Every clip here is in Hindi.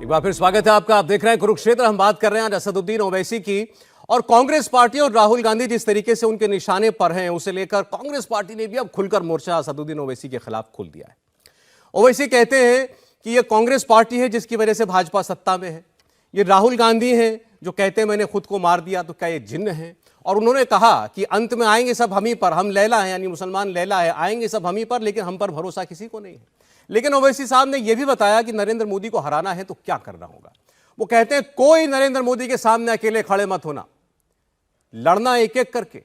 एक बार फिर स्वागत है आपका। आप देख रहे हैं कुरुक्षेत्र। हम बात कर रहे हैं आज असदुद्दीन ओवैसी की और कांग्रेस पार्टी और राहुल गांधी जिस तरीके से उनके निशाने पर हैं, उसे लेकर कांग्रेस पार्टी ने भी अब खुलकर मोर्चा असदुद्दीन ओवैसी के खिलाफ खोल दिया है। ओवैसी कहते हैं कि यह कांग्रेस पार्टी है जिसकी वजह से भाजपा सत्ता में है। ये राहुल गांधी हैं जो कहते हैं मैंने खुद को मार दिया, तो क्या ये जिन्न है? और उन्होंने कहा कि अंत में आएंगे सब हम ही पर, हम लैला है यानी मुसलमान लैला है, आएंगे सब हम ही पर, लेकिन हम पर भरोसा किसी को नहीं है। लेकिन ओवैसी साहब ने यह भी बताया कि नरेंद्र मोदी को हराना है तो क्या करना होगा। वो कहते हैं कोई नरेंद्र मोदी के सामने अकेले खड़े मत होना, लड़ना एक एक करके,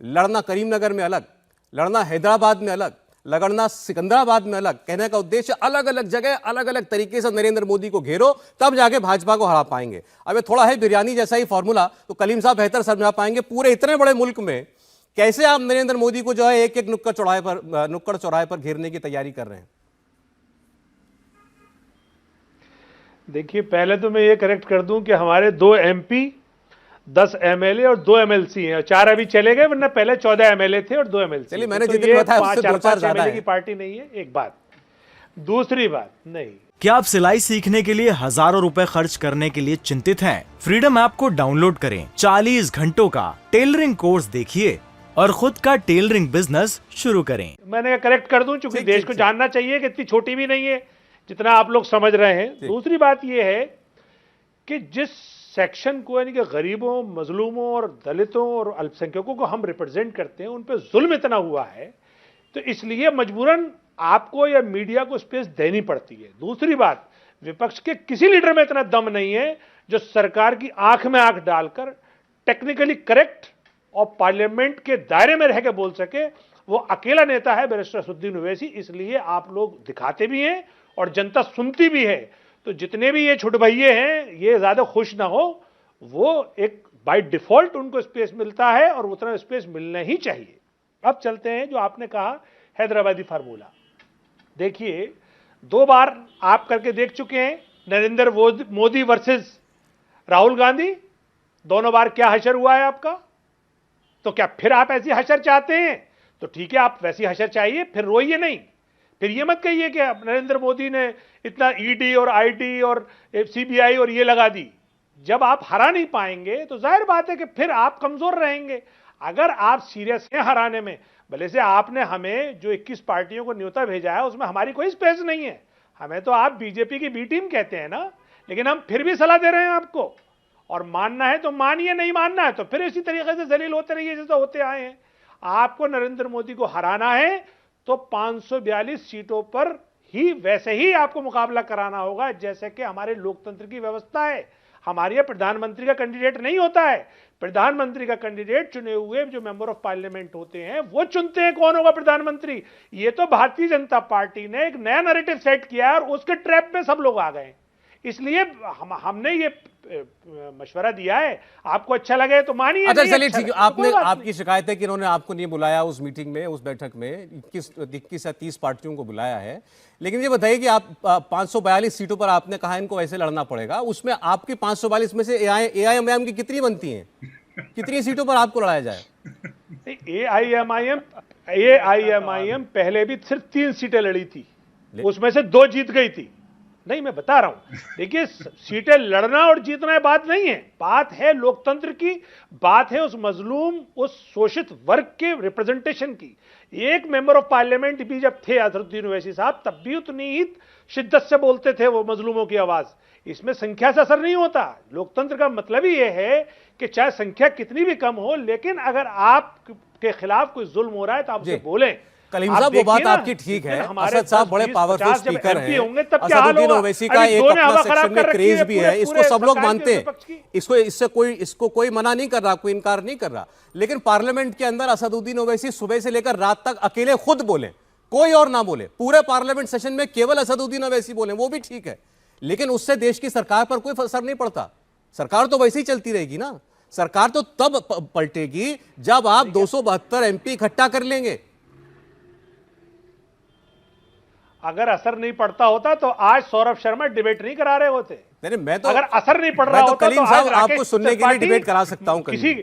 लड़ना करीमनगर में अलग, लड़ना हैदराबाद में अलग, लड़ना सिकंदराबाद में अलग। कहने का उद्देश्य अलग अलग जगह अलग अलग तरीके से नरेंद्र मोदी को घेरो, तब जाके भाजपा को हरा पाएंगे। अब ये थोड़ा है बिरयानी जैसा ही फॉर्मूला, तो कलीम साहब बेहतर समझा पाएंगे। पूरे इतने बड़े मुल्क में कैसे आप नरेंद्र मोदी को जो है एक एक नुक्कड़ चौराहे पर घेरने की तैयारी कर रहे हैं? देखिए, पहले तो मैं ये करेक्ट कर दूं कि हमारे 2 MP, 10 MLA और 2 MLC हैं, और 4 अभी चले गए, वरना पहले 14 MLA थे और 2 MLC। चलिए, मैंने जितने बताया उससे 2-4 ज्यादा है। की पार्टी नहीं है, एक बात। दूसरी बात, नहीं, क्या आप सिलाई सीखने के लिए हजारों रुपए खर्च करने के लिए चिंतित हैं? फ्रीडम ऐप को डाउनलोड करें, 40 घंटों का टेलरिंग कोर्स देखिए और खुद का टेलरिंग बिजनेस शुरू करें। मैंने करेक्ट कर दूं, चूंकि देश को जानना चाहिए कि इतनी छोटी भी नहीं है जितना आप लोग समझ रहे हैं। दूसरी बात यह है कि जिस सेक्शन को, यानी कि गरीबों, मजलूमों और दलितों और अल्पसंख्यकों को हम रिप्रेजेंट करते हैं, उन पे जुल्म इतना हुआ है, तो इसलिए मजबूरन आपको या मीडिया को स्पेस देनी पड़ती है। दूसरी बात, विपक्ष के किसी लीडर में इतना दम नहीं है जो सरकार की आंख में आंख डालकर टेक्निकली करेक्ट और पार्लियामेंट के दायरे में रह के बोल सके। वो अकेला नेता है बैरिस्टर असदुद्दीन ओवैसी, इसलिए आप लोग दिखाते भी हैं और जनता सुनती भी है। तो जितने भी ये छोट भैये हैं, ये ज्यादा खुश ना हो, वो एक बाय डिफॉल्ट उनको स्पेस मिलता है और उतना स्पेस मिलना ही चाहिए। अब चलते हैं जो आपने कहा हैदराबादी फार्मूला। देखिए, 2 बार आप करके देख चुके हैं, नरेंद्र मोदी वर्सेस राहुल गांधी। दोनों बार क्या हशर हुआ है आपका? तो क्या फिर आप ऐसी हशर चाहते हैं? तो ठीक है, आप वैसी हशर चाहिए, फिर रोइए नहीं। फिर ये मत कहिए कि नरेंद्र मोदी ने इतना ईडी और आईटी और सीबीआई और ये लगा दी। जब आप हरा नहीं पाएंगे तो जाहिर बात है कि फिर आप कमजोर रहेंगे। अगर आप सीरियस हैं हराने में, भले से आपने हमें जो 21 पार्टियों को न्योता भेजा है उसमें हमारी कोई स्पेस नहीं है, हमें तो आप बीजेपी की बी टीम कहते हैं ना, लेकिन हम फिर भी सलाह दे रहे हैं आपको। और मानना है तो मानिए, नहीं मानना है तो फिर इसी तरीके से जलील होते रहिए जैसे होते आए हैं। आपको नरेंद्र मोदी को हराना है तो 542 सीटों पर ही वैसे ही आपको मुकाबला कराना होगा जैसे कि हमारे लोकतंत्र की व्यवस्था है। हमारे यहाँ प्रधानमंत्री का कैंडिडेट नहीं होता है। प्रधानमंत्री का कैंडिडेट चुने हुए जो मेंबर ऑफ पार्लियामेंट होते हैं वो चुनते हैं कौन होगा प्रधानमंत्री। ये तो भारतीय जनता पार्टी ने एक नया नैरेटिव सेट किया और उसके ट्रैप में सब लोग आ गए। इसलिए हमने ये मशवरा दिया है, आपको अच्छा लगे तो मानिए। अच्छा, चलिए ठीक है। आपने, आपकी शिकायत है कि इन्होंने आपको नहीं बुलाया उस मीटिंग में, उस बैठक में 21 या 30 पार्टियों को बुलाया है। लेकिन ये बताइए कि आप 542 सीटों पर आपने कहा इनको ऐसे लड़ना पड़ेगा, उसमें आपकी 542 में से AIMIM की कितनी बनती हैं? कितनी सीटों पर आपको लड़ाया जाए? AIMIM पहले भी सिर्फ 3 सीटें लड़ी थी, उसमें से 2 जीत गई थी। नहीं, मैं बता रहा हूं, देखिए, सीटें लड़ना और जीतना है बात नहीं है, बात है लोकतंत्र की, बात है उस मजलूम, उस शोषित वर्ग के रिप्रेजेंटेशन की। एक मेंबर ऑफ पार्लियामेंट भी जब थे असदुद्दीन ओवैसी साहब, तब भी उतनी ही शिद्दत से बोलते थे वो मजलूमों की आवाज। इसमें संख्या से असर नहीं होता। लोकतंत्र का मतलब ही यह है कि चाहे संख्या कितनी भी कम हो, लेकिन अगर आपके खिलाफ कोई जुल्म हो रहा है तो आप उसे बोलें। कलीम साहब, वो बात आपकी ठीक है। असद साहब बड़े पावरफुल स्पीकर हैं। असदुद्दीन ओवैसी का एक अपना सेक्शन में क्रेज भी है, इसको सब लोग मानते हैं। इसको कोई मना नहीं कर रहा, कोई इनकार नहीं कर रहा। लेकिन पार्लियामेंट के अंदर असदुद्दीन ओवैसी सुबह से लेकर रात तक अकेले खुद बोले, कोई और ना बोले। पूरे पार्लियामेंट सेशन में केवल असदुद्दीन ओवैसी बोले, वो भी ठीक है, लेकिन उससे देश की सरकार पर कोई असर नहीं पड़ता। सरकार तो वैसे ही चलती रहेगी ना। सरकार तो तब पलटेगी जब आप 272 MP इकट्ठा कर लेंगे। अगर असर नहीं पड़ता होता तो आज सौरभ शर्मा डिबेट नहीं करा रहे होते। नहीं, मैं तो, अगर असर नहीं पड़ रहा होता कलीम साहब आपको सुनने के लिए डिबेट करा सकता हूं किसी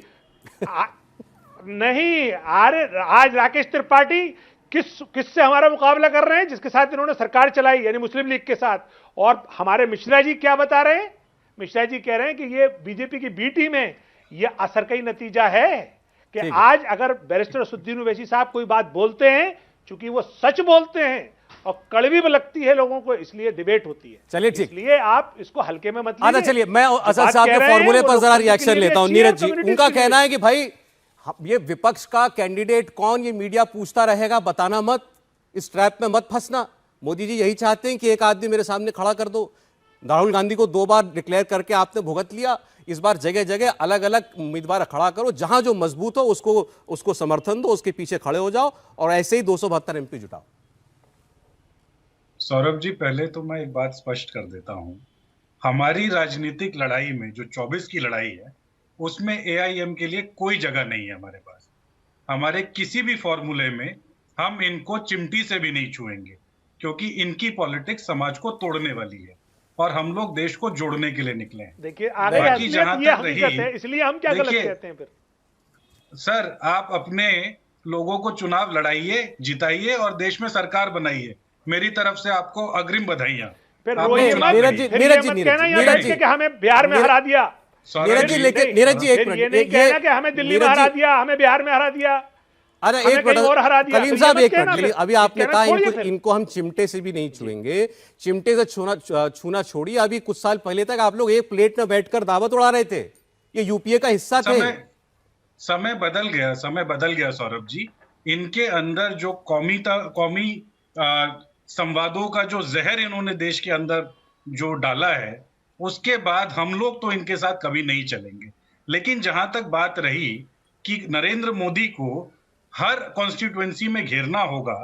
नहीं। आज राकेश त्रिपाठी किससे हमारा मुकाबला कर रहे हैं? जिसके साथ इन्होंने सरकार चलाई, यानी मुस्लिम लीग के साथ। और हमारे मिश्रा जी क्या बता रहे हैं? मिश्रा जी कह रहे हैं कि ये बीजेपी की बी टीम है, ये असर का ही नतीजा है कि आज अगर बैरिस्टर असदुद्दीन ओवैसी साहब कोई बात बोलते हैं, चूंकि वो सच बोलते हैं और कड़वी भी लगती है लोगों को, इसलिए डिबेट होती है। चलिए ठीक, इसलिए आप इसको हल्के में मत लीजिए। अच्छा चलिए, मैं असद साहब के फॉर्मूले पर जरा रिएक्शन लेता हूं। नीरज जी, उनका कहना है कि भाई ये विपक्ष का कैंडिडेट कौन, ये मीडिया पूछता रहेगा, बताना मत, इस ट्रैप में मत फंसना। मोदी जी यही चाहते हैं कि एक आदमी मेरे सामने खड़ा कर दो। राहुल गांधी को 2 बार डिक्लेयर करके आपने भुगत लिया, इस बार जगह जगह अलग अलग उम्मीदवार खड़ा करो, जहां जो मजबूत हो उसको समर्थन दो, उसके पीछे खड़े हो जाओ और ऐसे ही 272 एमपी जुटाओ। सौरभ जी, पहले तो मैं एक बात स्पष्ट कर देता हूं, हमारी राजनीतिक लड़ाई में जो 24 की लड़ाई है उसमें एआईएम के लिए कोई जगह नहीं है हमारे पास। हमारे किसी भी फॉर्मूले में हम इनको चिमटी से भी नहीं छुएंगे, क्योंकि इनकी पॉलिटिक्स समाज को तोड़ने वाली है और हम लोग देश को जोड़ने के लिए निकले हैं। देखिए आगे बाकी जहां ये तक हकीकत है, रही, इसलिए हम क्या गलत कहते हैं फिर? सर, आप अपने लोगों को चुनाव लड़ाइए, जिताइए और देश में सरकार बनाइए। मेरी तरफ से आपको अग्रिम बधाइयां। फिर आप रोइए चुनाव मत, लड़िए। फिर ये मत कहना यहाँ बैठ के कि हमें बिहार में हरा दिया। नीरज जी, लेकिन नीरज जी एक मिनट, ये नहीं कहना कि हमें दिल्ली में हरा दिया, हमें बिहार में हरा दिया, अरे हमें एक मिनट कहीं और हरा दिया। कलीम तो साहब ये एक मत कहना मिनट, फिर। अभी आपने कहना कहा छोड़िए फिर। इनको हम चिमटे से भी नहीं छुएंगे। चिमटे से छूना छोड़िए, अभी कुछ साल पहले तक आप लोग एक प्लेट में बैठकर दावत उड़ा रहे थे, ये यूपीए का हिस्सा थे। समय बदल गया सौरभ जी। इनके अंदर जो कौमी संवादों का जो जहर इन्होंने देश के अंदर जो डाला है, उसके बाद हम लोग तो इनके साथ कभी नहीं चलेंगे। लेकिन जहां तक बात रही कि नरेंद्र मोदी को हर कॉन्स्टिट्यूएंसी में घेरना होगा,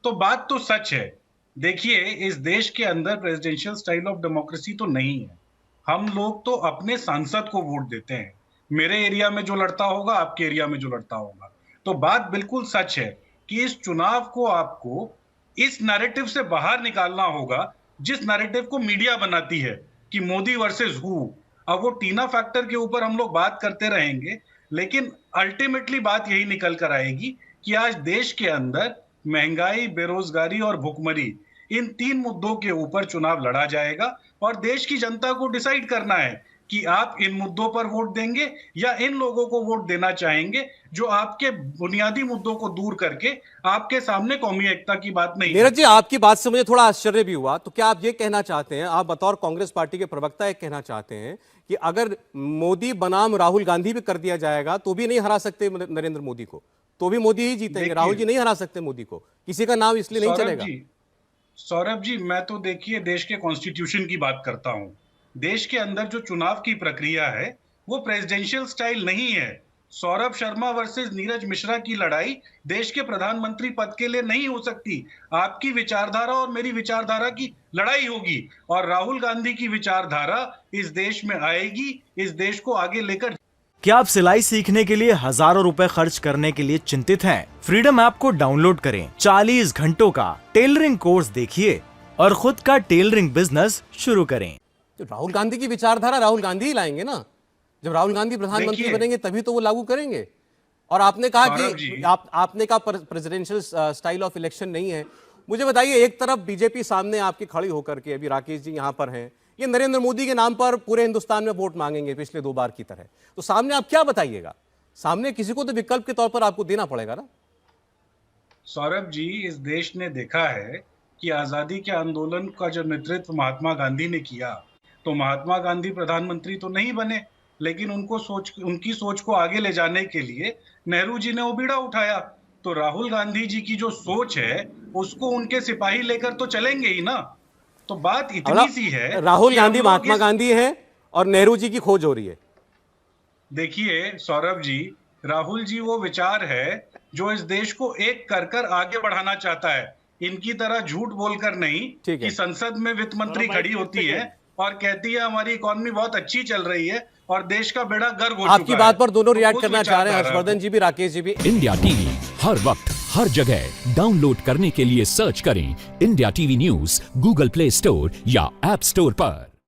तो बात तो सच है। देखिए, इस देश के अंदर प्रेसिडेंशियल स्टाइल ऑफ डेमोक्रेसी तो नहीं है। हम लोग तो अपने सांसद को वोट देते हैं, मेरे एरिया में जो लड़ता होगा, आपके एरिया में जो लड़ता होगा। तो बात बिल्कुल सच है कि इस चुनाव को आपको इस नैरेटिव से बाहर निकालना होगा, जिस नैरेटिव को मीडिया बनाती है कि मोदी वर्सेस हु। अब वो टीना फैक्टर के ऊपर हम लोग बात करते रहेंगे, लेकिन अल्टीमेटली बात यही निकल कर आएगी कि आज देश के अंदर महंगाई, बेरोजगारी और भुखमरी, इन 3 मुद्दों के ऊपर चुनाव लड़ा जाएगा और देश की जनता को डिसाइड करना है कि आप इन मुद्दों पर वोट देंगे या इन लोगों को वोट देना चाहेंगे जो आपके बुनियादी मुद्दों को दूर करके आपके सामने कौमी एकता की बात नहीं। नीरज जी, आपकी बात से मुझे थोड़ा आश्चर्य भी हुआ। तो क्या आप ये कहना चाहते हैं, आप बतौर कांग्रेस पार्टी के प्रवक्ता एक कहना चाहते हैं कि अगर मोदी बनाम राहुल गांधी भी कर दिया जाएगा तो भी नहीं हरा सकते नरेंद्र मोदी को, तो भी मोदी ही जीतेंगे, राहुल जी नहीं हरा सकते मोदी को, किसी का नाम इसलिए नहीं चलेगा? सौरभ जी, मैं तो देखिए देश के कॉन्स्टिट्यूशन की बात करता हूं। देश के अंदर जो चुनाव की प्रक्रिया है वो प्रेसिडेंशियल स्टाइल नहीं है। सौरभ शर्मा वर्सेस नीरज मिश्रा की लड़ाई देश के प्रधानमंत्री पद के लिए नहीं हो सकती। आपकी विचारधारा और मेरी विचारधारा की लड़ाई होगी और राहुल गांधी की विचारधारा इस देश में आएगी, इस देश को आगे लेकर। क्या आप सिलाई सीखने के लिए हजारों रुपए खर्च करने के लिए चिंतित हैं? फ्रीडम ऐप को डाउनलोड करें, 40 घंटों का टेलरिंग कोर्स देखिए और खुद का टेलरिंग बिजनेस शुरू करें। तो राहुल गांधी की विचारधारा राहुल गांधी ही लाएंगे ना, जब राहुल गांधी प्रधानमंत्री बनेंगे तभी तो वो लागू करेंगे। और आपने कहा कि आपने कहा प्रेसिडेंशियल स्टाइल ऑफ इलेक्शन नहीं है। मुझे बताइए, एक तरफ बीजेपी सामने आपकी खड़ी होकर के, अभी राकेश जी यहां पर हैं, ये नरेंद्र मोदी के नाम पर पूरे हिंदुस्तान में वोट मांगेंगे पिछले 2 बार की तरह, तो सामने आप क्या बताइएगा? सामने किसी को तो विकल्प के तौर पर आपको देना पड़ेगा ना। सौरभ जी, इस देश ने देखा है कि आजादी के आंदोलन का जो नेतृत्व महात्मा गांधी ने किया, तो महात्मा गांधी प्रधानमंत्री तो नहीं बने, लेकिन उनकी सोच को आगे ले जाने के लिए नेहरू जी ने वो बीड़ा उठाया। तो राहुल गांधी जी की जो सोच है उसको उनके सिपाही लेकर तो चलेंगे ही ना। तो बात इतनी सी है, राहुल गांधी महात्मा गांधी है और नेहरू जी की खोज हो रही है। देखिए सौरभ जी, राहुल जी वो विचार है जो इस देश को एक कर आगे बढ़ाना चाहता है। इनकी तरह झूठ बोलकर नहीं कि संसद में वित्त मंत्री खड़ी होती है और कहती है हमारी इकोनॉमी बहुत अच्छी चल रही है और देश का बेड़ा गर्क हो चुका है। आपकी बात पर दोनों रिएक्ट करना चाह रहे हैं, हर्षवर्धन जी भी, राकेश जी भी। इंडिया टीवी हर वक्त हर जगह डाउनलोड करने के लिए सर्च करें India TV news Google play store या ऐप स्टोर पर।